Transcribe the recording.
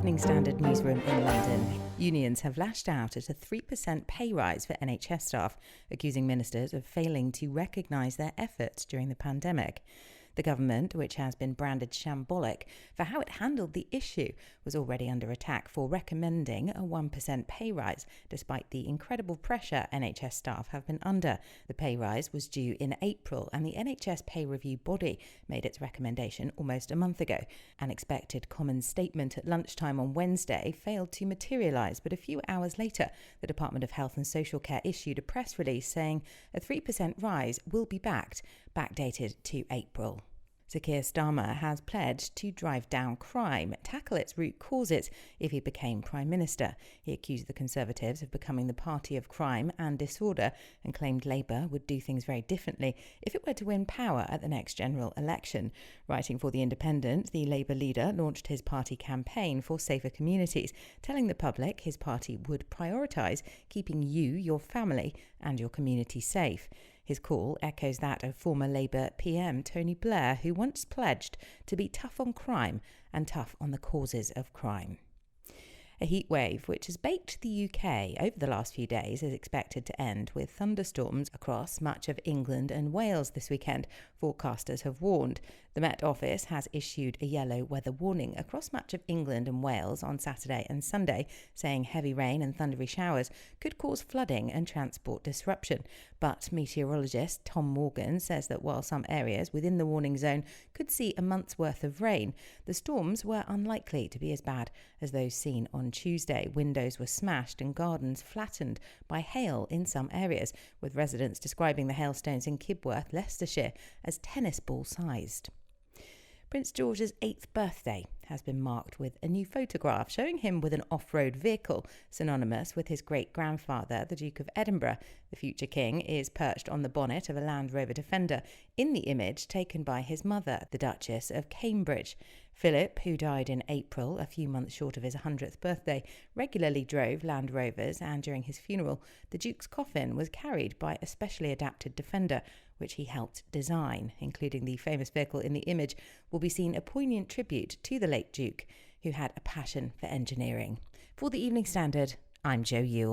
Evening Standard newsroom in London. Unions have lashed out at a 3% pay rise for NHS staff, accusing ministers of failing to recognise their efforts during the pandemic. The government, which has been branded shambolic for how it handled the issue, was already under attack for recommending a 1% pay rise, despite the incredible pressure NHS staff have been under. The pay rise was due in April, and the NHS Pay Review Body made its recommendation almost a month ago. An expected common statement at lunchtime on Wednesday failed to materialise, but a few hours later, the Department of Health and Social Care issued a press release saying a 3% rise will be backdated to April. Sir Keir Starmer has pledged to drive down crime, tackle its root causes if he became Prime Minister. He accused the Conservatives of becoming the party of crime and disorder and claimed Labour would do things very differently if it were to win power at the next general election. Writing for The Independent, the Labour leader launched his party campaign for safer communities, telling the public his party would prioritise keeping you, your family and your community safe. His call echoes that of former Labour PM Tony Blair, who once pledged to be tough on crime and tough on the causes of crime. A heatwave which has baked the UK over the last few days is expected to end with thunderstorms across much of England and Wales this weekend, forecasters have warned. The Met Office has issued a yellow weather warning across much of England and Wales on Saturday and Sunday, saying heavy rain and thundery showers could cause flooding and transport disruption. But meteorologist Tom Morgan says that while some areas within the warning zone could see a month's worth of rain, the storms were unlikely to be as bad as those seen on Tuesday. Windows were smashed and gardens flattened by hail in some areas, with residents describing the hailstones in Kibworth, Leicestershire, as tennis ball sized. Prince George's 8th birthday has been marked with a new photograph showing him with an off-road vehicle synonymous with his great-grandfather, the Duke of Edinburgh. The future king is perched on the bonnet of a Land Rover Defender in the image taken by his mother, the Duchess of Cambridge. Philip, who died in April, a few months short of his 100th birthday, regularly drove Land Rovers, and during his funeral, the Duke's coffin was carried by a specially adapted Defender, which he helped design. Including the famous vehicle in the image will be seen a poignant tribute to the late Duke, who had a passion for engineering. For the Evening Standard, I'm Jo Yule.